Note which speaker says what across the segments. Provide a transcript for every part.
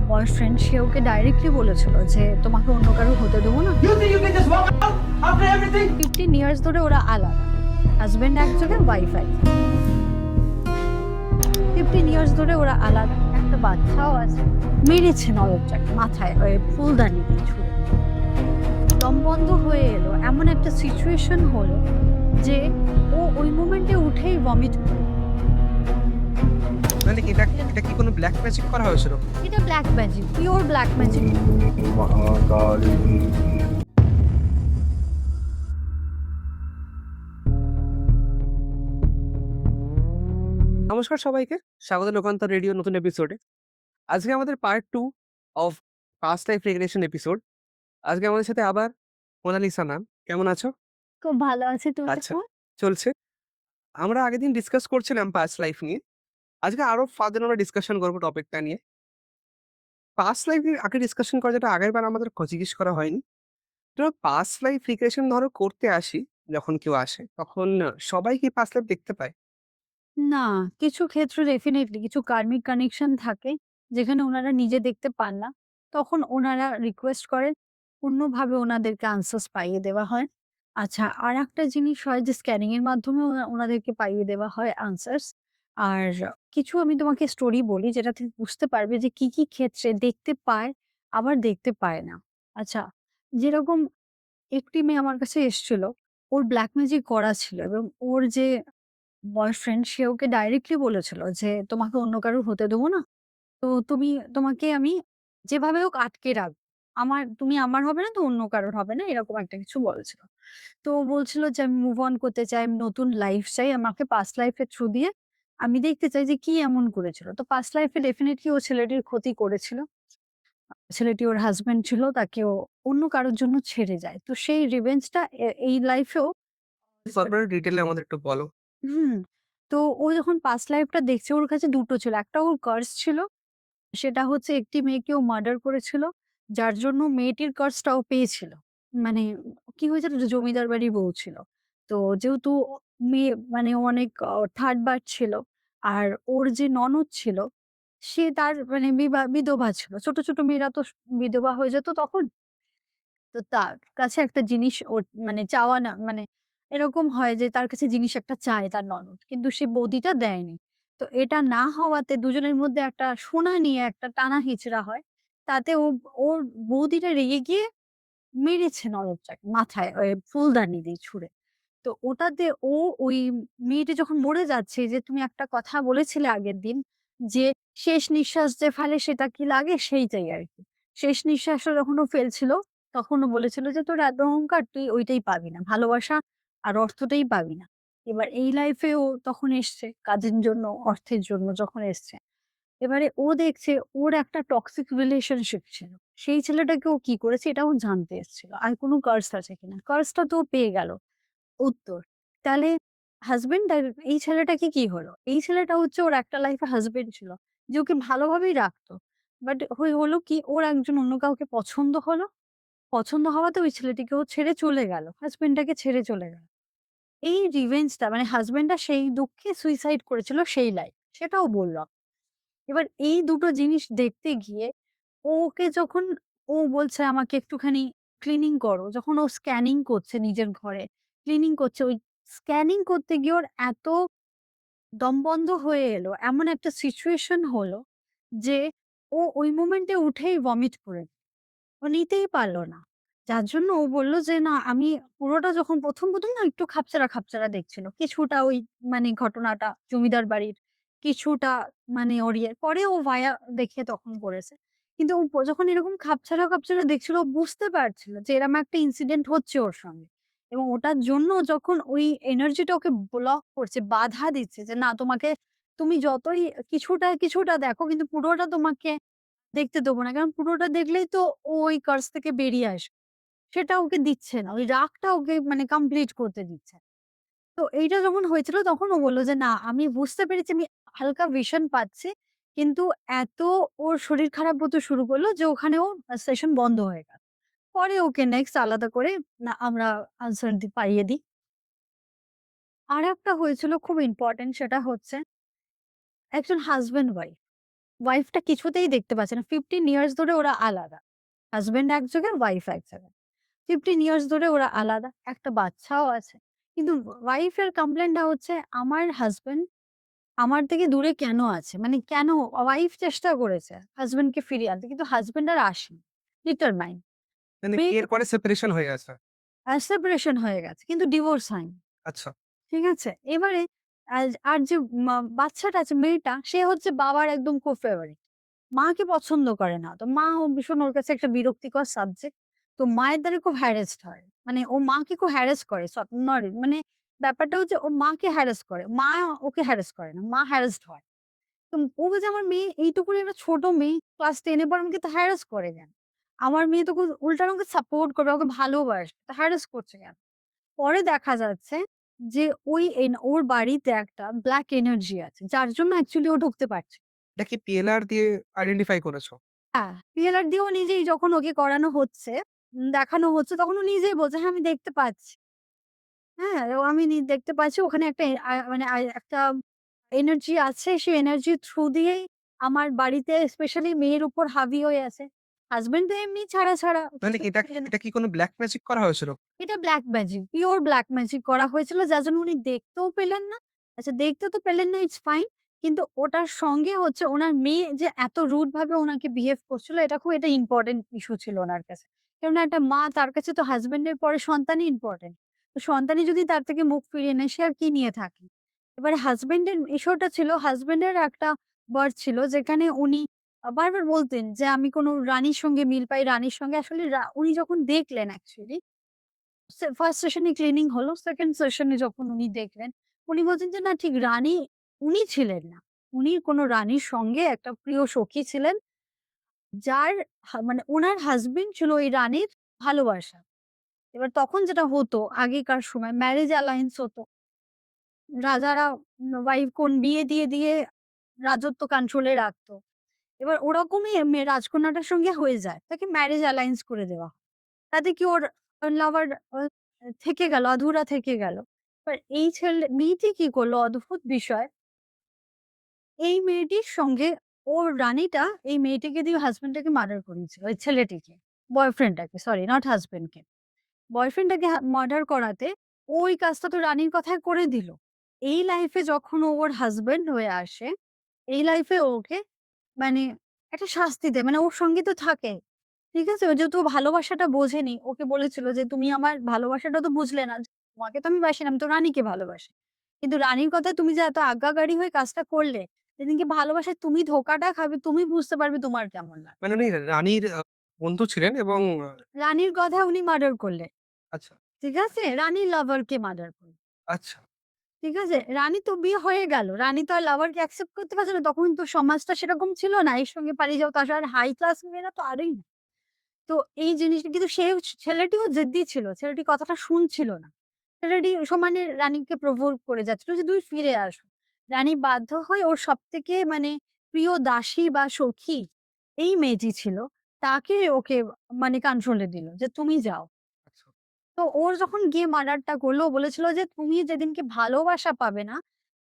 Speaker 1: Boyfriend সে ওকে directly বলেছিল যে তোমাকে অন্য কারো হতে দেবো না।
Speaker 2: You think you can just walk out after everything?
Speaker 1: 15 years ধরে ওরা আলাদা, হাজবেন্ড একজনের ওয়াইফ একজন। 15 ইয়ার্স ধরে ওরা আলাদা, একটা বাচ্চাও আছে। মেরেছে নরকটাকে মাথায় ফুলদানি দিয়ে ছুঁড়ে। দম বন্ধ হয়ে এলো, এমন একটা সিচুয়েশন হলো যে ও ওই মোমেন্টে উঠেই ভমিট করে।
Speaker 3: মানে এটা কি কোনো ব্ল্যাক ম্যাজিক করা হয়েছিল?
Speaker 1: এটা black magic, pure black magic.
Speaker 3: নমস্কার সবাইকে, স্বাগত লোকান্তর রেডিও নতুন এপিসোডে। আজকে আমাদের part 2 of past life regression episode. আজকে আমাদের সাথে আবার মোনালিসা ম্যাম। কেমন আছো?
Speaker 1: খুব ভালো আছে, তুমি
Speaker 3: আচ্ছা,
Speaker 1: কেমন?
Speaker 3: চলছে। আমরা আগের দিন ডিসকাস করছিলাম পাস্ট লাইফ নিয়ে। আজকে আরো ফার্দার আমরা ডিসকাশন করবো টপিকটা নিয়ে। পাস্ট লাইফ নিয়ে আগে ডিসকাশন করা, যেটা আগের বার আমাদের জিজ্ঞেস করা হয়নি। তো পাস্ট লাইফ রিগ্রেশন ধরো করতে আসি, যখন কেউ আসে তখন সবাই কি পাস্ট লাইফ দেখতে পায়?
Speaker 1: না, কিছু ক্ষেত্রে ডেফিনিটলি কিছু কার্মিক কানেকশন থাকে যেখানে ওনারা নিজে দেখতে পান না। তখন ওনারা রিকোয়েস্ট করেন, অন্যভাবে ওনাদেরকে আনসার্স পাইয়ে দেওয়া হয়। আচ্ছা, আরেকটা জিনিস হয় যে স্ক্যানিং এর মাধ্যমে ওনাদেরকে পাইয়ে দেওয়া হয় আনসার্স। আর কিছু আমি তোমাকে স্টোরি বলি যেটা থেকে বুঝতে পারবে যে কি ক্ষেত্রে দেখতে পায় আবার দেখতে পায় না। আচ্ছা, যেরকম একটি মেয়ে আমার কাছে এসেছিল, ওর ব্ল্যাক ম্যাজিক করা ছিল এবং ওর যে বয়ফ্রেন্ড সে ওকে ডাইরেক্টলি বলেছিল যে, "তোমাকে অন্য কারোর হতে দেবো না। তো তোমাকে আমি যেভাবে হোক আটকে রাখবো। তুমি আমার হবে না তো অন্য কারোর হবে না।" এরকম একটা কিছু বলেছিল। তো ও বলছিল যে, "আমি মুভ অন করতে চাই, আমি নতুন লাইফ চাই। আমাকে পাস্ট লাইফ এর থ্রু দিয়ে আমি দেখতে চাই যে কি এমন করেছিল।" তো পাস্ট লাইফ এ ডেফিনিটলি ও ছেলেটির ক্ষতি করেছিল। ছেলেটি ওর হাসব্যান্ড ছিল, তাকে ও অন্য কারোর জন্য ছেড়ে যায়। তো সেই রিভেঞ্জ টা এই লাইফেও
Speaker 3: তারপরে ডিটেইলে আমাদের একটু বলো।
Speaker 1: হুম। তো ও যখন পাস্ট লাইফটা দেখছে ওর কাছে ২ টো ছিল। একটা ওর কার্স ছিল। সেটা হচ্ছে একটি মেয়েকে ও মার্ডার করেছিল। যার জন্য মেয়েটির কার্সটাও পেয়েছিল। মানে কি হয়েছিল যে জমিদার বাড়ির বউ ছিল। তো যেহেতু মেয়ে মানে ও অনেক থার্ড বার্থ ছিল। আর ওর যে ননদ ছিল সে তার মানে বিধবা ছিল। ছোট, ছোট মেয়েরা তো বিধবা হয়ে যেত তখন। তো তার কাছে একটা জিনিস ওর মানে চাওয়া না মানে এরকম হয় যে তার কাছে জিনিস একটা চায় তার ননদ। কিন্তু সে বৌদিটা দেয়নি। তো এটা না হওয়াতে দুজনের মধ্যে একটা সোনা নিয়ে একটা টানা-হেচড়া হয়। তাতে ওর বৌদিটা রেগে গিয়ে মেরেছে ননদটাকে মাথায় ফুলদানি দিয়ে ছুঁড়ে। তো ওটাতে ওই মেয়েটি যখন মরে যাচ্ছে যে তুমি একটা কথা বলেছিলে আগের দিন যে শেষ নিঃশ্বাস যে ফেলে সেটা কি লাগে সেইটাই আরকি। শেষ নিঃশ্বাসও যখন ও ফেলছিল তখন ও বলেছিল যে, "তোর এত অহংকার তুই ওইটাই পাবি না। ভালোবাসা আর অর্থটাই পাবি না।" এবার এই লাইফে ও তখন এসছে কাজের জন্য, অর্থের জন্য যখন এসছে। এবারে ও দেখছে ওর একটা টক্সিক রিলেশনশিপ ছিল। সেই ছেলেটাকে ও কি করেছে এটাও জানতে এসেছিল। আর কোন কার্স আছে কিনা। কার্সটা তো ও পেয়ে গেল। উত্তর। তাহলে হাসব্যান্ড আর এই ছেলেটাকে কি হলো? এই ছেলেটা হচ্ছে ওর একটা লাইফে হাসব্যান্ড ছিল। যে ওকে ভালোভাবেই রাখতো। বাট হলো কি ওর একজন অন্য কাউকে পছন্দ হলো। পছন্দ হওয়াতে ওই ছেলেটিকে ও ছেড়ে চলে গেল। হাসব্যান্ডটাকে ছেড়ে চলে গেল। এই রিভেঞ্জটা মানে হাসব্যান্ডটা সেই দুঃখে সুইসাইড করেছিল সেই লাইফ। সেটাও বললাম। এবার এই দুটো জিনিস দেখতে গিয়ে ওকে যখন ও বলছে আমাকে একটুখানি ক্লিনিং করো। যখন ও স্ক্যানিং করছে নিজের ঘরে, ক্লিনিং করছে ওই স্ক্যানিং করতে গিয়ে ওর এত দম বন্ধ হয়ে এলো। এমন একটা সিচুয়েশন হলো যে ও ওই মোমেন্টে উঠেই ভমিট করে ও নিতেই পারল না। যার জন্য ও বলল যে, "না আমি পুরোটা যখন ১ম না একটু খাপছাড়া, খাপছাড়া দেখছিল। কিছুটা ওই মানে ঘটনাটা জমিদার বাড়ির, কিছুটা মানে ওর ইয়ে। পরে ও ভায়া দেখে তখন করেছে। কিন্তু ও যখন এরকম খাপছাড়া, খাপছাড়া দেখছিল ও বুঝতে পারছিল যে এরম একটা ইনসিডেন্ট হচ্ছে ওর সঙ্গে। এবং ওটার জন্য যখন ওই এনার্জিটা ওকে ব্লক করছে, বাধা দিচ্ছে যে, "না তোমাকে তুমি যতই কিছুটা দেখো কিন্তু পুরোটা তোমাকে দেখতে দেব না।" কারণ পুরোটা দেখলেই তো ও ওই কার্স থেকে বেরিয়ে আসবে। সেটা ওকে দিচ্ছে না। ওই রাগটা ওকে মানে কমপ্লিট করতে দিচ্ছে না। তো এইটা যখন হয়েছিল তখন ও বলল যে, "না আমি বুঝতে পেরেছি আমি হালকা ভিশন পাচ্ছি।" কিন্তু এত ওর শরীর খারাপ হতে শুরু করলো যে ওখানে ও সেশন বন্ধ হয়ে গেল। পরে ওকে নেক্সট আলাদা করে না আমরা আনসার পাইয়ে দিই। আরেকটা হয়েছিল খুব ইম্পোর্টেন্ট সেটা হচ্ছে একজন হাসব্যান্ড ওয়াইফ। ওয়াইফটা কিছুতেই দেখতে পাচ্ছে না। 15 ইয়ার্স ধরে ওরা আলাদা। হাসব্যান্ড এক জায়গায়, ওয়াইফ এক জায়গায়। 15 ইয়ার্স ধরে ওরা আলাদা। একটা বাচ্চাও আছে। কিন্তু ওয়াইফের কমপ্লেইনটা হচ্ছে, "আমার হাসব্যান্ড আমার থেকে দূরে কেন আছে?" মানে কেন? ওয়াইফ চেষ্টা করেছে হাসব্যান্ডকে ফিরিয়ে আনতে। কিন্তু হাসব্যান্ড আর আসেনি। ডিটারমাইন্ড।
Speaker 3: মানে
Speaker 1: মেয়ে
Speaker 3: বিয়ের পরে সেপারেশন হয়ে গেছে।
Speaker 1: সেপারেশন হয়ে গেছে। কিন্তু ডিভোর্স হয়নি।
Speaker 3: আচ্ছা।
Speaker 1: ঠিক আছে? এবারে আর যে বাচ্চাটা আছে, মেয়েটা, সে হচ্ছে বাবার একদম ফেভারিট। মাকে পছন্দ করে না। তো মা ভীষণ ওর কাছে একটা বিরক্তিকর সাবজেক্ট। তো মায়ের দ্বারা খুব হ্যারাসড হয়। মানে ও মাকে খুব হ্যারাস করে। মানে ব্যাপারটা হচ্ছে ও মাকে হ্যারাস করে। মা ওকে হ্যারাস করে না। মা হ্যারাসড হয়। তো ও বলছে, "আমার মেয়ে এইটুকুনি একটা ছোট মেয়ে, ক্লাস 10 এ পড়ে, আমাকে তো হ্যারাস করে কেন? আমার মেয়ে তো উল্টা আমাকে সাপোর্ট করবে, আমাকে ভালোবাসে। তো হ্যারাস করছে কেন?" পরে দেখা যাচ্ছে যে ওর বাড়িতে একটা ব্লাক এনার্জি আছে। যার জন্য অ্যাকচুয়ালি ও ঢুকতে পারছে।
Speaker 3: এটা কি পিএলআর দিয়ে আইডেন্টিফাই করেছো?
Speaker 1: হ্যাঁ, পিএলআর দিয়েও নিজেই যখন ওকে করানো হচ্ছে, দেখানো হচ্ছে, তখন ও নিজেই বলছে, "হ্যাঁ, আমি দেখতে পাচ্ছি। হ্যাঁ, ও আমি দেখতে পাচ্ছি ওখানে একটা মানে একটা এনার্জি আছে। সেই এনার্জির থ্রু দিয়েই আমার বাড়িতে স্পেশালি মেয়ের উপর হাবি হয়ে আছে। হাসব্যান্ড তো এমনি ছাড়া।
Speaker 3: মানে এটা এটা কি কোনো ব্লাক ম্যাজিক করা হয়েছিল?
Speaker 1: এটা black magic, pure black magic করা হয়েছিল, যার জন্য উনি দেখতেও পেলেন না। আচ্ছা, দেখতে তো পেলেন না, ইটস ফাইন। কিন্তু ওটার সঙ্গে হচ্ছে উনার মেয়ে যে এত রুড ভাবে উনাকে বিহেভ করছিল, এটা ইম্পোর্টেন্ট ইস্যু ছিল উনার কাছে। কেননা একটা মা, তার কাছে তো হাসব্যান্ড এর পরে সন্তানই ইম্পোর্টেন্ট। তো সন্তানই যদি তার থেকে মুখ ফিরিয়ে নেয়, সে আর কি নিয়ে থাকে? এবারে হাসব্যান্ড এর ইস্যুটা ছিল, হাসব্যান্ড এর একটা ওয়ার্ড ছিল যেখানে উনি বারবার বলতেন যে, "আমি কোন রানীর সঙ্গে মিল পাই, রানীর সঙ্গে।" আসলে উনি যখন দেখলেন অ্যাকচুয়ালি ফার্স্ট সেশনে ক্লিনিং হলো। সেকেন্ড সেশনে যখন উনি দেখলেন, উনি বলছেন যে, "না, ঠিক রানী উনি ছিলেন না। উনি কোন রানীর সঙ্গে একটা প্রিয় সখী ছিলেন। যার মানে উনার হাসব্যান্ড ছিল ওই রানীর ভালোবাসা।" এবার তখন যেটা হতো আগেকার সময় ম্যারেজ অ্যালায়েন্স হতো। রাজারা ওয়াইফ বিয়ে দিয়ে রাজত্ব কন্ট্রোল এ রাখতো। এবার ওরকমই রাজকন্যাটার সঙ্গে হয়ে যায়। তাকে ম্যারেজ অ্যালায়েন্স করে দেওয়া হয়। তাতে কি ওর লাভার থেকে গেল, অধুরা থেকে গেল। এবার এই মেয়েটি কি করলো, অদ্ভুত বিষয়। এই মেয়েটির সঙ্গে ওর রানীটা এই মেয়েটিকে দিয়ে হাসব্যান্ডটাকে মার্ডার করিয়েছিল। ওই ছেলেটিকে, বয়ফ্রেন্ডটাকে, সরি নট হাসব্যান্ডকে। বয়ফ্রেন্ডটাকে মার্ডার করাতে ওই কাজটা তো রানীর কথায় করে দিল। এই লাইফে যখন ও ওর হাসব্যান্ড হয়ে আসে, এই লাইফে ওকে মানে একটা শাস্তি দেয়। মানে ওর সঙ্গে তো থাকে। ঠিক আছে? ও যেহেতু ভালোবাসাটা বোঝেনি, ওকে বলেছিল যে, "তুমি আমার ভালোবাসাটা তো বুঝলে না। তোমাকে তো আমি বাসি না, আমি তো রানীকে ভালোবাসি। কিন্তু রানীর কথায় তুমি যে এত আজ্ঞাকারী হয়ে কাজটা করলে, সেদিনকে ভালোবাসায় তুমি ধোঁকাটা খাবে, তুমি বুঝতে পারবে তোমার কেমন লাগে।"
Speaker 3: মানে উনি রানীর বন্ধু ছিলেন এবং
Speaker 1: রানীর কথায় উনি মার্ডার করলেন।
Speaker 3: আচ্ছা,
Speaker 1: ঠিক আছে? রানীর লাভারকে মার্ডার করলেন।
Speaker 3: আচ্ছা।
Speaker 1: ঠিক আছে? রানী তো বিয়ে হয়ে গেল। রানী তো আর লাভারকে অ্যাকসেপ্ট করতে পারছে না। তখন তো সমাজটা সেরকম ছিল না। এর সঙ্গে পালিয়ে যাও, তাছাড়া আর হাই ক্লাস মেয়েরা তো আরই না। তো এই জিনিসটা কিন্তু ছেলেটিও জেদ্দি ছিল। ছেলেটি কথাটা শুনছিল না। ছেলেটি সমানে রানীকে প্রভোক করে যাচ্ছিল যে, "তুই ফিরে আসো।" রানী বাধ্য হয়ে ওর সবথেকে মানে প্রিয় দাসী বা সখী এই মেয়েটি ছিল। তাকে ওকে মানে কন্ট্রোল এ দিল যে, "তুমি যাও।"
Speaker 3: আচ্ছা।
Speaker 1: তো ওর যখন গিয়ে মার্ডারটা করলো, ও বলেছিল যে, "তুমি যেদিনকে ভালোবাসা পাবে না,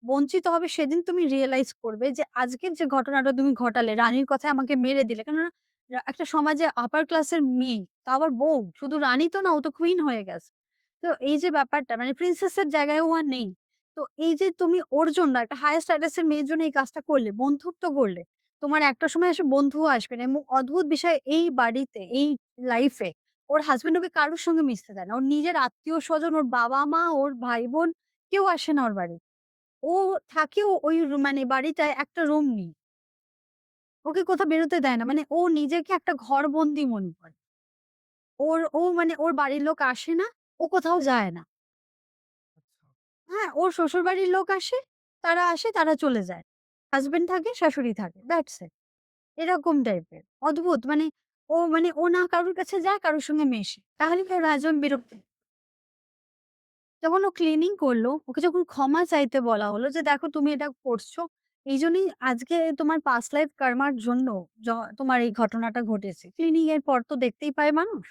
Speaker 1: বঞ্চিত হবে, সেদিন তুমি রিয়ালাইজ করবে যে আজকের যে ঘটনাটা তুমি ঘটালে, রানীর কথায় আমাকে মেরে দিলে।" কেননা একটা সমাজে আপার ক্লাসের মেয়ে, তাও আবার বউ, শুধু রানী তো না, ও তো কুইন হয়ে গেছে। তো এই যে ব্যাপারটা মানে প্রিন্সেস এর জায়গায় ও আর নেই। তো এই যে তুমি ওর জন্য একটা হায়ার স্ট্যাটাস এর মেয়ের জন্য এই কাজটা করলে, বন্ধুত্ব করলে, তোমার একটা সময় এসে বন্ধুও আসবে না। এবং অদ্ভুত বিষয়, এই বাড়িতে, এই লাইফ এ ওর হাসব্যান্ড ওকে কারোর সঙ্গে মিশতে দেয় না। ওর নিজের আত্মীয়-স্বজন, ওর বাবা-মা, ওর ভাই-বোন কেউ আসে না ওর বাড়ি। ও থাকেও ওই মানে বাড়িটায় একটা রুম নিয়ে। ওকে কোথাও বেরোতে দেয় না। মানে ও নিজেকে একটা ঘরবন্দি মনে করে। মানে ওর বাড়ির লোক আসে না, ও কোথাও যায় না। হ্যাঁ, ওর শ্বশুরবাড়ির লোক আসে, তারা আসে, তারা চলে যায়। হাসব্যান্ড থাকে, শাশুড়ি থাকে। That's it. এরকম টাইপের। অদ্ভুত ও না কারোর কাছে যায়, কারোর সঙ্গে মেশে। তাহলে কি ওর হাসব্যান্ড বিরক্ত? যখন ও ক্লিনিং করলো, ওকে যখন ক্ষমা চাইতে বলা হলো যে, "দেখো, তুমি এটা করছো। এইজন্যই আজকে তোমার পাস্ট লাইফ কার্মার জন্য তোমার এই ঘটনাটা ঘটেছে।" ক্লিনিং এর পর তো দেখতেই পায় মানুষ।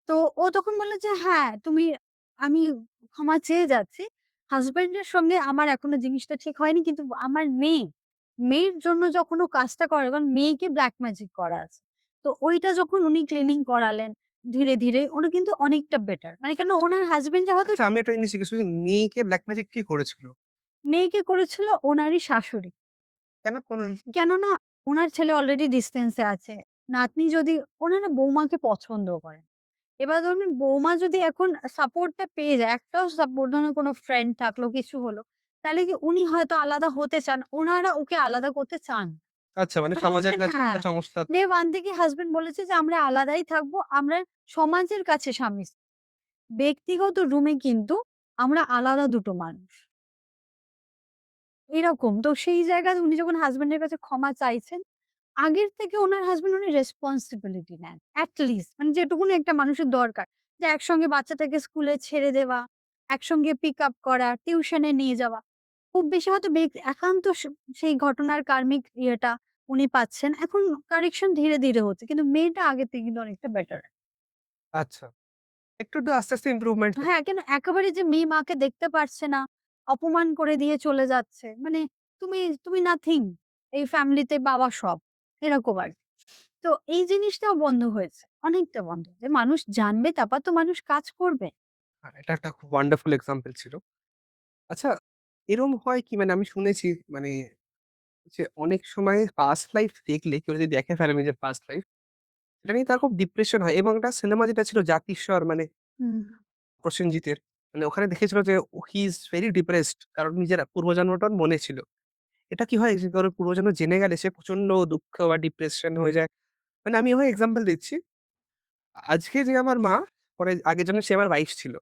Speaker 1: তো ও তখন বলল যে, "হ্যাঁ, আমি ক্ষমা চেয়ে যাচ্ছি। হাসব্যান্ড এর সঙ্গে আমার এখনো জিনিসটা ঠিক হয়নি। কিন্তু আমার মেয়ে, মেয়ের জন্য যখন ও কাজটা করে, কারণ মেয়েকে ব্লাক ম্যাজিক করা আছে। তো ওইটা যখন উনি ক্লিনিং করালেন ধীরে, ধীরে ওটা কিন্তু অনেকটা বেটার। মানে কেন ওনার হাসব্যান্ড হয়তো
Speaker 3: আচ্ছা, আমি একটা জিনিস জিজ্ঞেস করছি, মেয়েকে ব্ল্যাক ম্যাজিক কে করেছিল?
Speaker 1: মেয়েকে করেছিল ওনারই শাশুড়ি।
Speaker 3: কেন কোন
Speaker 1: কেননা উনার ছেলে অলরেডি ডিসট্যান্স এ আছে। নাতনি যদি উনারা বৌমাকে পছন্দ করেন। এবার ধরুন বৌমা যদি এখন সাপোর্ট টা পেয়ে যায়, একটাও সাপোর্ট ধরুন কোনো ফ্রেন্ড থাকলো, কিছু হলো, তাহলে কি উনি হয়তো আলাদা হতে চান, উনারা ওকে আলাদা করতে চান।
Speaker 3: আচ্ছা, মানে
Speaker 1: তো
Speaker 3: সমাজের কাছে
Speaker 1: হ্যাঁ,
Speaker 3: একটা সমস্যা।
Speaker 1: ডে 1 থেকে হাসব্যান্ড বলেছে যে আমরা আলাদাই থাকবো। আমরা সমাজের কাছে স্বামী-স্ত্রী। ব্যক্তিগত রুমে কিন্তু আমরা আলাদা দুটো মানুষ। এরকম। তো সেই জায়গায় উনি যখন হাসব্যান্ডের কাছে ক্ষমা চাইছেন, আগের থেকে উনার হাসব্যান্ড অনেক রেসপনসিবিলিটি নেন। এট লিস্ট মানে যেটুকুনি একটা মানুষের দরকার। যে একসঙ্গে বাচ্চাটাকে স্কুলে ছেড়ে দেওয়া, একসঙ্গে পিক আপ করা, টিউশনে নিয়ে যাওয়া। খুব বেশি হয়তো একান্ত সেই ঘটনার কার্মিক ইয়েটা উনি পাচ্ছেন। এখন কারেকশন ধীরে, ধীরে হচ্ছে। কিন্তু মেয়েটা আগের থেকে কিন্তু অনেকটা বেটার।
Speaker 3: আচ্ছা। একটু আস্তে, আস্তে ইমপ্রুভমেন্ট হচ্ছে।
Speaker 1: হ্যাঁ, কেন একেবারে যে মেয়ে মাকে দেখতে পারছে না, অপমান করে দিয়ে চলে যাচ্ছে। মানে তুমি নাথিং। এই ফ্যামিলিতে বাবা সব। এরকম আরকি। তো এই জিনিসটাও বন্ধ হয়েছে। অনেকটা বন্ধ। যে মানুষ জানবে তারপর তো মানুষ কাজ করবে।
Speaker 3: এটা একটা খুব ওয়ান্ডারফুল এক্সাম্পল ছিল। আচ্ছা, এরকম হয় কি, মানে আমি শুনেছি, মানে যে অনেক সময় পাস্ট লাইফ দেখলে কেউ যদি দেখে ফেলে নিজের পাস্ট লাইফ, এটা নিয়ে তার খুব ডিপ্রেশন হয়, এবং একটা সিনেমা যেটা ছিল 'জাতিস্বর' মানে
Speaker 1: হুম।
Speaker 3: প্রসেনজিতের, মানে ওখানে দেখেছিল যে হি ইজ ভেরি ডিপ্রেসড, কারণ নিজের পূর্বজন্মটা ওর মনে ছিল। এটা কি হয় যে কারোর পূর্বজন্ম জেনে গেলে সে প্রচন্ড দুঃখ বা ডিপ্রেশন হয়ে যায়। মানে আমি ওই এক্সাম্পল দিচ্ছি। আজকে যে আমার মা, পরে আগের জন্মে সে আমার ওয়াইফ ছিল।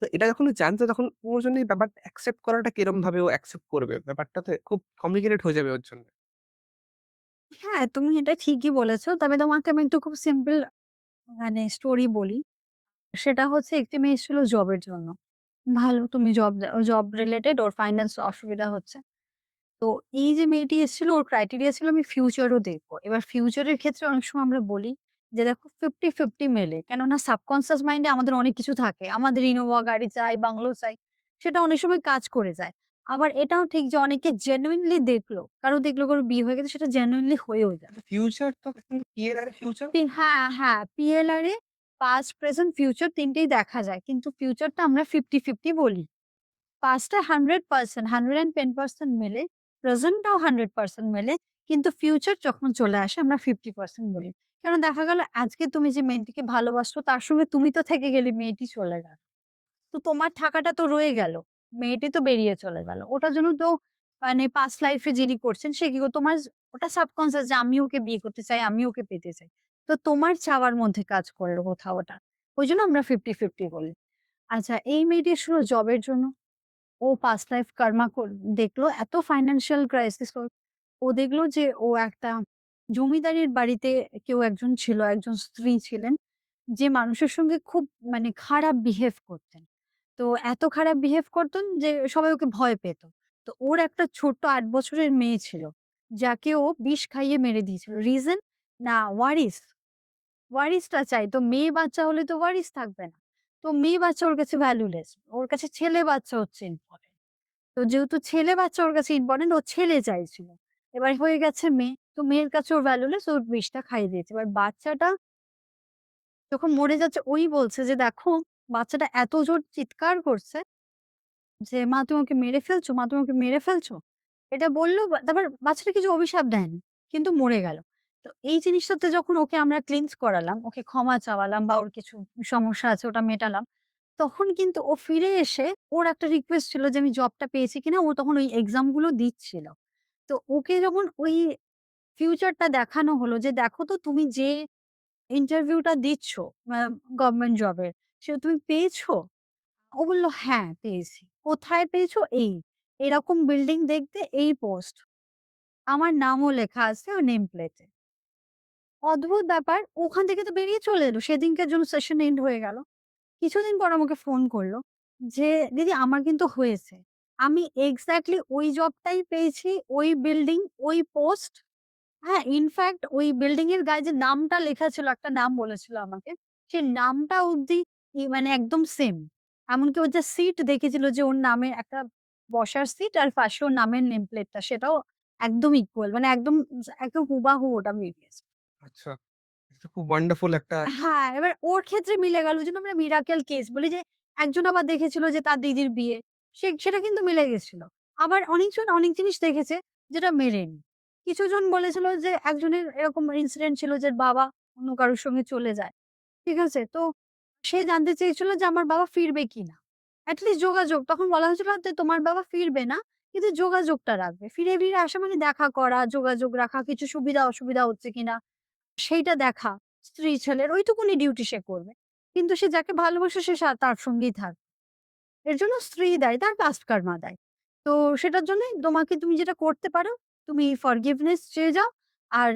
Speaker 3: তো এটা যখন ও জানতো তখন ওর জন্য এই ব্যাপারটা অ্যাকসেপ্ট করাটা কিরমভাবে ও অ্যাকসেপ্ট করবে? ব্যাপারটাতে খুব কমপ্লিকেটেড হয়ে যাবে ওর জন্য।
Speaker 1: হ্যাঁ, তুমি এটা ঠিকই বলেছ। তবে তোমাকে আমি একটু খুব সিম্পল মানে স্টোরি বলি। সেটা হচ্ছে একটি মেয়ে এসেছিল জবের জন্য। ভালো তুমি জব রিলেটেড ওর ফাইন্যান্স অসুবিধা হচ্ছে। তো এই যে মেয়েটি এসেছিল ওর ক্রাইটেরিয়া ছিল আমি ফিউচারও দেখব। এবার ফিউচারের ক্ষেত্রে অনেক সময় আমরা বলি যে দেখো 50-50 মেলে। কেননা সাবকন্সিয়াস মাইন্ডে আমাদের অনেক কিছু থাকে। আমাদের ইনোভা গাড়ি চাই, বাংলো চাই। সেটা অনেক সময় কাজ করে যায়। আবার এটাও ঠিক যে অনেকে জেনুইনলি দেখলো। কারো বিয়ে হয়ে গেছে সেটা জেনুইনলি হয়েও যায়।
Speaker 3: ফিউচার তো কিন্তু কি এর আগে ফিউচার?
Speaker 1: হ্যাঁ, হ্যাঁ, পিএলআর এ পাস্ট, প্রেজেন্ট, ফিউচার ৩ টেই দেখা যায়। কিন্তু ফিউচারটা আমরা 50-50 বলি। পাস্টটা 100% 110% মেলে, প্রেজেন্টটাও 100% মেলে। কিন্তু ফিউচার যখন চলে আসে আমরা 50% বলি। কারণ দেখা গেল আজকে তুমি যে মেয়েটিকে ভালোবাসছো তার সঙ্গে তুমি তো থেকে গেলে, মেয়েটি চলে গেল। তো তোমার থাকাটা তো রয়ে গেল। মেয়েটি তো বেরিয়ে চলে গেল। ওটার জন্য তো মানে পাস্ট লাইফ এ যিনি করছেন সে কি তোমার ওটা সাবকন্সিয়াস যে আমি ওকে বিয়ে করতে চাই, আমি ওকে পেতে চাই। তো তোমার চাওয়ার মধ্যে কাজ করলো কোথাও ওটা। ওইজন্য আমরা 50-50 বলি। আচ্ছা এই মেয়েটি আসলে জবের জন্য ও পাস্ট লাইফ কর্মা দেখলো এত ফাইন্যান্সিয়াল ক্রাইসিস ও দেখলো যে ও একটা জমিদারের বাড়িতে কেউ একজন ছিল, একজন স্ত্রী ছিলেন, যে মানুষের সঙ্গে খুব মানে খারাপ বিহেভ করতেন। তো এত খারাপ বিহেভ করতেন যে সবাই ওকে ভয় পেত। তো ওর একটা ছোট্ট ৮ বছরের মেয়ে ছিল, যাকে ও বিষ খাইয়ে মেরে দিয়েছিল। রিজন না ওয়ারিস। ওয়ারিসটা চাই। তো মেয়ে বাচ্চা হলে তো ওয়ারিস থাকবে না। তো মেয়ে বাচ্চা ওর কাছে ভ্যালুলেস। ওর কাছে ছেলে বাচ্চা হচ্ছে ইম্পোর্টেন্ট। তো যেহেতু ছেলে বাচ্চা ওর কাছে ইম্পোর্টেন্ট, ও ছেলে চাইছিল। এবার হয়ে গেছে মেয়ে। তো মেয়ের কাছে ওর ভ্যালুলেস, ওর বিষটা খাইয়ে দিয়েছে। এবার বাচ্চাটা যখন মরে যাচ্ছে ওই বলছে যে, "দেখো বাচ্চাটা এত জোর চিৎকার করছে যে, 'মা তুমি ওকে মেরে ফেলছো, মা তুমি ওকে মেরে ফেলছো।' এটা বলল তারপর বাচ্চাটা কিছু অভিশাপ দেয়নি। কিন্তু মরে গেল। তো এই জিনিসটাতে যখন ওকে আমরা ক্লিনস করালাম, ওকে ক্ষমা চাওয়ালাম বা ওর কিছু সমস্যা আছে ওটা মেটালাম। তখন কিন্তু ও ফিরে এসে ওর একটা রিকোয়েস্ট ছিল যে, আমি জবটা পেয়েছি কিনা? ও তখন ওই এক্সাম গুলো দিচ্ছিল। তো ওকে যখন ওই ফিউচারটা দেখানো হলো যে, "দেখো তো তুমি যে ইন্টারভিউটা দিচ্ছ আ গভর্নমেন্ট জবের, সেটা তুমি পেয়েছো?" ও বলল, "হ্যাঁ, পেয়েছি।" "কোথায় পেয়েছো?" "এই। এরকম বিল্ডিং দেখতে এই পোস্ট।" আমার নামও লেখা আছে ওই নেম প্লেটে। অদ্ভুত ব্যাপার। ওখান থেকে তো বেরিয়ে চলে এলো। সেদিনকার জন্য সেশন এন্ড হয়ে গেল। কিছুদিন পর আমাকে ফোন করল যে, "দিদি আমার কিন্তু হয়েছে। আমি এক্সাক্টলি ওই জবটাই পেয়েছি, ওই বিল্ডিং, ওই পোস্ট।" হ্যাঁ, ইনফেক্ট ওই বিল্ডিং এর গায়ে যে নামটা লেখা ছিল, একটা নাম বলেছিল আমাকে। সেই নামটা অব্দি মানে একদম সেম। এমনকি ওর যে সিট দেখেছিল যে ওর নামে একটা বসার সিট আর পাশে ওর নামের নেম প্লেটটা সেটাও একদম ইকুয়াল মানে একদম হুবাহু ওটা মিলিয়েছে।
Speaker 3: আচ্ছা। এটা খুব ওয়ান্ডারফুল একটা
Speaker 1: হ্যাঁ, এবার ওর ক্ষেত্রে মিলে গেল। ওইজন্য আমরা মিরাকেল কেস বলি যে একজন আবার দেখেছিল যে তার দিদির বিয়ে। সেটা কিন্তু মিলে গেছিল। আবার অনেকজন অনেক জিনিস দেখেছে যেটা মেলেনি। কিছুজন বলেছিল যে একজনের এরকম ইনসিডেন্ট ছিল যে বাবা অন্য কারো সঙ্গে চলে যায়। ঠিক আছে? তো সে জানতে চেয়েছিল যে আমার বাবা ফিরবে কিনা? এট লিস্ট যোগাযোগ। তখন বলা হয়েছিল যে তোমার বাবা ফিরবে না। কিন্তু যোগাযোগটা রাখবে। ফিরে আসা মানে দেখা করা, যোগাযোগ রাখা, কিছু সুবিধা অসুবিধা হচ্ছে কিনা সেইটা দেখা। স্ত্রী ছেলের ওইটুকুনি ডিউটি সে করবে। কিন্তু সে যাকে ভালোবাসে সে তার সঙ্গেই থাকবে। এর জন্য স্ত্রী দায়ী, তার পাস্ট কার্মা দায়ী। তো সেটার জন্যই তুমি যেটা করতে পারো, তুমি ফরগিভনেস চেয়ে যাও। আর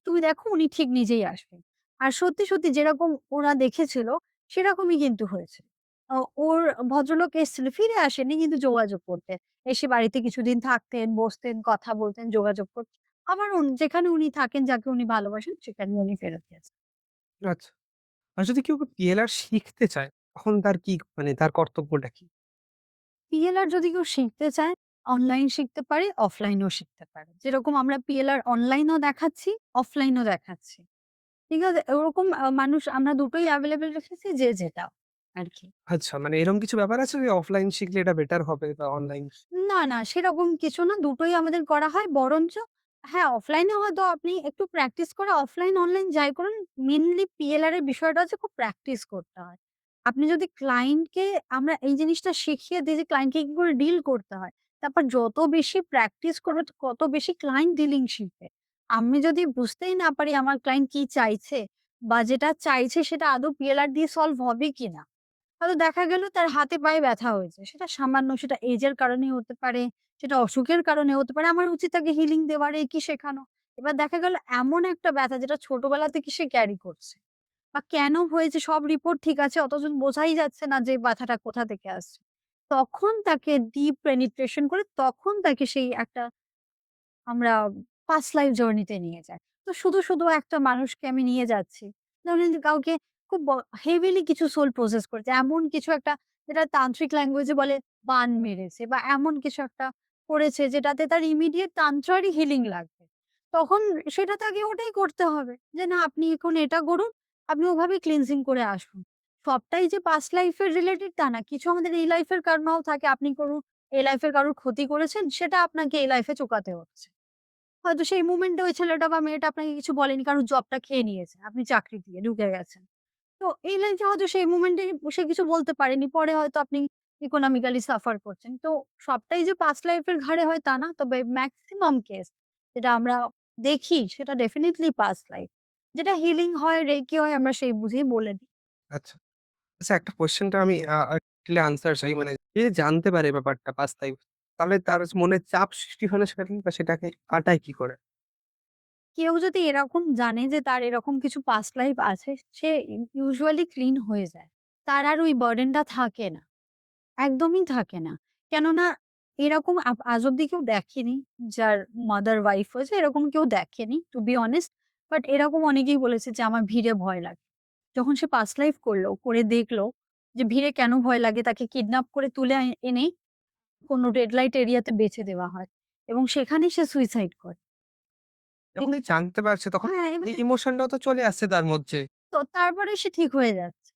Speaker 1: তুমি দেখো উনি ঠিক নিজেই আসবেন। আর সত্যি যেরকম ওরা দেখেছিল সেরকমই কিন্তু হয়েছে। অ ওর ভদ্রলোক এসেছিল, ফিরে আসেনি কিন্তু যোগাযোগ করতেন। এসে বাড়িতে কিছুদিন থাকতেন, বসতেন, কথা বলতেন, যোগাযোগ করতেন। আবার যেখানে উনি থাকেন, যাকে উনি ভালোবাসেন সেখানে উনি ফেরত গেছেন।
Speaker 3: আচ্ছা। আর যদি কেউ PLR শিখতে চায়, তখন তার কি মানে তার কর্তব্যটা কি?
Speaker 1: পিএলআর যদি কেউ শিখতে চায়, অনলাইন শিখতে পারে, অফলাইনেও শিখতে পারে। যেরকম আমরা পিএলআর অনলাইনেও দেখাচ্ছি, অফলাইনেও দেখাচ্ছি। ঠিক আছে? ওরকম মানুষ আমরা দুটোই এভেইলেবল রেখেছি যে যেটা আরকি।
Speaker 3: আচ্ছা, মানে এরকম কিছু ব্যাপার আছে যে অফলাইন শিখলে এটা বেটার হবে বা অনলাইন
Speaker 1: না, সেরকম কিছু না। দুটোই আমাদের করা হয়। বরঞ্চ হ্যাঁ, অফলাইনে হয়তো আপনি একটু প্র্যাকটিস করে অফলাইন, অনলাইন যাই করুন, মেইনলি পিএলআর এর বিষয়টা হচ্ছে খুব প্র্যাকটিস করতে হয়। আপনি যদি ক্লায়েন্টকে আমরা এই জিনিসটা শিখিয়ে দিই যে ক্লায়েন্টকে কি করে ডিল করতে হয়। তারপর যত বেশি প্র্যাকটিস করবে তত বেশি ক্লায়েন্ট ডিলিং শিখবে। আমি যদি বুঝতেই না পারি আমার ক্লায়েন্ট কি চাইছে বা যেটা চাইছে সেটা আদৌ পিএলআর দিয়ে সলভ হবে কিনা হয়তো দেখা গেল তার হাতে পায়ে ব্যথা হয়েছে। সেটা সামান্য, সেটা এজের কারণে হতে পারে, সেটা অসুখের কারণে হতে পারে। আমার উচিত তাকে হিলিং দেওয়ার, কি শেখানো। এবার দেখা গেল এমন একটা ব্যথা যেটা ছোটবেলা থেকে সে ক্যারি করছে বা কেন হয়েছে সব রিপোর্ট ঠিক আছে অথচ বোঝাই যাচ্ছে না যে ব্যথাটা কোথা থেকে আসছে। তখন তাকে ডিপ পেনিট্রেশন করে তখন তাকে সেই একটা আমরা পাস্ট লাইফ জার্নি তে নিয়ে যাই। তো শুধু একটা মানুষকে আমি নিয়ে যাচ্ছি। ধরেন যে কাউকে খুব হেভিলি কিছু সোল প্রসেস করেছে। এমন কিছু একটা যেটা তান্ত্রিক ল্যাঙ্গুয়েজে বলে বান মেরেছে বা এমন কিছু একটা করেছে যেটাতে তার ইমিডিয়েট তান্ত্রারই হিলিং লাগবে। তখন সেটা তাকে ওটাই করতে হবে। যে না আপনি এখন এটা করুন, আপনি ওভাবে ক্লিনজিং করে আসুন। সবটাই যে পাস্ট লাইফ এর রিলেটেড তা না। কিছু আমাদের এই লাইফ এর কর্মাও থাকে। আপনি এই লাইফ এর কারোর ক্ষতি করেছেন সেটা আপনাকে এই লাইফ এ চোকাতে হচ্ছে। হয়তো সেই মোমেন্টে ওই ছেলেটা বা মেয়েটা আপনাকে কিছু বলেনি কারণ জবটা খেয়ে নিয়েছে। আপনি চাকরি দিয়ে ঢুকে গেছেন। তো এই লাইফে হয়তো সেই মোমেন্টে সে কিছু বলতে পারেনি। পরে হয়তো আপনি ইকোনমিক্যালি সাফার করছেন। তো সবটাই যে পাস্ট লাইফ এর ঘাড়ে হয় তা না। তবে মেক্সিমাম কেস যেটা আমরা দেখি সেটা ডেফিনিটলি পাস্ট লাইফ। যেটা হিলিং হয়, রেকি হয় আমরা সেই বুঝেই বলে দিই।
Speaker 3: আচ্ছা। আচ্ছা, একটা কোয়েশ্চেনটা আমি actually আনসার চাই। মানে যে জানতে পারে ব্যাপারটা পাস্ট লাইফ, তাহলে তার মনে চাপ সৃষ্টি হলে সেটাকে কাটায় কি করে?
Speaker 1: কেউ যদি এরকম জানে যে তার এরকম কিছু পাস্ট লাইফ আছে, সে ইউজুয়ালি ক্লিন হয়ে যায়। তার আর ওই বার্ডেনটা থাকে না। একদমই থাকে না। কেননা এরকম আজ অব্দি কেউ দেখেনি যার মাদার ওয়াইফ হয়েছে এরকম কেউ দেখেনি টু বি অনেস্ট। বাট এরকম অনেকেই বলেছে যে আমার ভিড়ে ভয় লাগে। যখন সে পাস্ট লাইফ করলো, করে দেখলো যে ভিড়ে কেন ভয় লাগে তাকে কিডন্যাপ করে তুলে এনে কোনো রেড লাইট এরিয়াতে বেচে দেওয়া হয় এবং সেখানেই সে সুইসাইড করে।
Speaker 3: যখনই জানতে পারছে তখন
Speaker 1: হ্যাঁ,
Speaker 3: এই
Speaker 1: এবারে
Speaker 3: ইমোশনটাও তো চলে আসছে তার মধ্যে।
Speaker 1: তো তারপরে সে ঠিক হয়ে যাচ্ছে।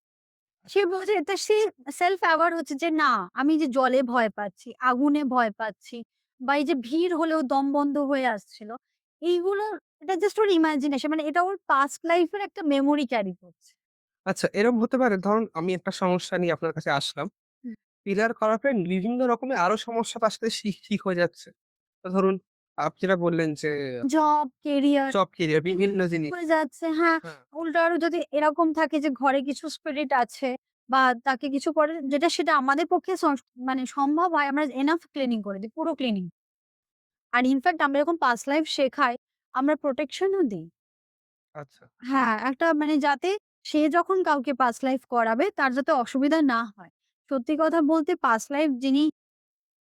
Speaker 1: সে বোঝে তা সে সেলফ অ্যাওয়ার হচ্ছে যে না আমি যে জলে ভয় পাচ্ছি, আগুনে ভয় পাচ্ছি বা এই যে ভিড় হলেও দম বন্ধ হয়ে আসছিল। এইগুলো এটা জাস্ট ওর ইমাজিনেশন মানে এটা ওর পাস্ট লাইফ এর একটা মেমোরি ক্যারি করছে।
Speaker 3: আচ্ছা, এরকম হতে পারে ধরুন আমি একটা সমস্যা নিয়ে আপনার কাছে আসলাম।
Speaker 1: হুম।
Speaker 3: পিলার করার পরে বিভিন্ন রকমের আরো সমস্যা তার সাথে ঠিক হয়ে যাচ্ছে। তো ধরুন আপনি যেটা বললেন যে
Speaker 1: জব, কেরিয়ার
Speaker 3: জব ক্যারিয়ার বিভিন্ন জিনিস।
Speaker 1: হয়ে যাচ্ছে হ্যাঁ,
Speaker 3: হ্যাঁ।
Speaker 1: উল্টো আরো যদি এরকম থাকে যে ঘরে কিছু স্পিরিট আছে বা তাকে কিছু করে যেটা সেটা আমাদের পক্ষে মানে সম্ভব হয় আমরা এনাফ ক্লিনিং করে দিই, পুরো ক্লিনিং। আর ইনফেক্ট আমরা যখন পাস্ট লাইফ শেখাই আমরা প্রোটেকশন ও দিই।
Speaker 3: আচ্ছা।
Speaker 1: হ্যাঁ, একটা মানে যাতে সে যখন কাউকে পাস্ট লাইফ করাবে তার যাতে অসুবিধা না হয়। সত্যি কথা বলতে পাস্ট লাইফ যিনি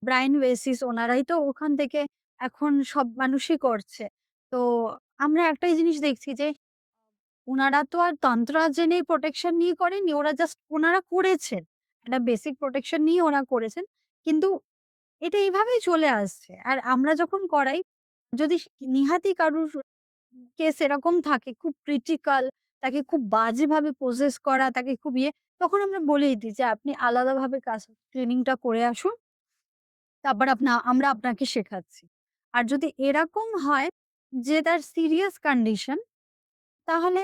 Speaker 1: ব্রায়ান ওয়েসিস ওনারাই তো ওখান থেকে এখন সব মানুষই করছে। তো আমরা একটাই জিনিস দেখছি যে উনারা তো আর তন্ত্র জেনে প্রোটেকশন নিয়ে করেননি। ওরা জাস্ট উনারা করেছেন। একটা বেসিক প্রোটেকশন নিয়ে ওরা করেছেন। কিন্তু এটা এভাবেই চলে আসছে। আর আমরা যখন করাই যদি নিহাতি কারুর কেস এরকম থাকে খুব ক্রিটিক্যাল, তাকে খুব বাজেভাবে প্রসেস করা, তাকে খুব তখন আমরা বলেই দিই যে আপনি আলাদাভাবে ট্রেনিংটা করে আসুন। তারপর আমরা আপনাকে শেখাচ্ছি। আর যদি এরকম হয় যে তার সিরিয়াস কন্ডিশন, তাহলে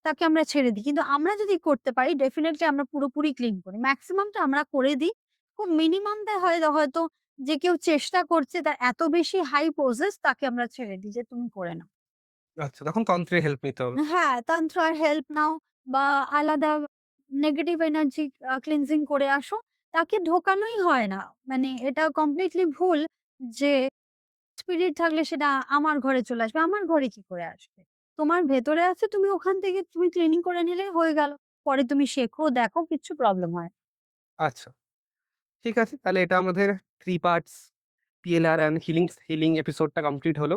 Speaker 1: তাকে আমরা ছেড়ে দিই। কিন্তু আমরা যদি করতে পারি ডেফিনিটলি আমরা পুরোপুরি ক্লিন করি। মেক্সিমামটা আমরা করে দিই। খুব মিনিমামটা হয় হয়তো যে কেউ চেষ্টা করছে তার এত বেশি হাই প্রসেস, তাকে আমরা ছেড়ে দিই যে তুমি করে নাও।
Speaker 3: আচ্ছা, তখন তন্ত্রের হেল্প নিতে হবে।
Speaker 1: হ্যাঁ, তন্ত্র হেল্প নাও বা আলাদা নেগেটিভ এনার্জি ক্লিনজিং করে আসো। তাকে ঢোকানোই হয় না। মানে এটা কমপ্লিটলি ভুল যে স্পিরিট থাকলে সেটা আমার ঘরে চলে আসবে। আমার ঘরে কি করে আসবে? তোমার ভেতরে আছে, তুমি ওখান থেকে তুমি ক্লিনিং করে নিলেই হয়ে গেল। পরে তুমি শেখো, দেখো, কিচ্ছু প্রবলেম হয় না।
Speaker 3: আচ্ছা, ঠিক আছে। তাহলে এটা আমাদের 3 পার্টস পিএলআর অ্যান্ড হিলিং এপিসোডটা কমপ্লিট হলো।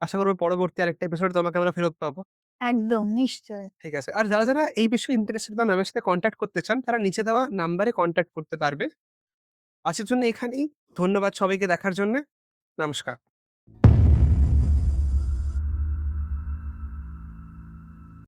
Speaker 3: আশা করব পরবর্তী আরেকটা এপিসোডে তোমাকে আমরা ফেরত পাবো।
Speaker 1: একদম নিশ্চয়ই।
Speaker 3: ঠিক আছে। আর যারা এই বিষয়ে ইন্টারেস্টেড বা ম্যামের সাথে কনট্যাক্ট করতে চান, তারা নিচে দেওয়া নাম্বারে কনট্যাক্ট করতে পারবে। আজকের জন্য এখানেই। ধন্যবাদ সবাইকে দেখার জন্যে। নমস্কার।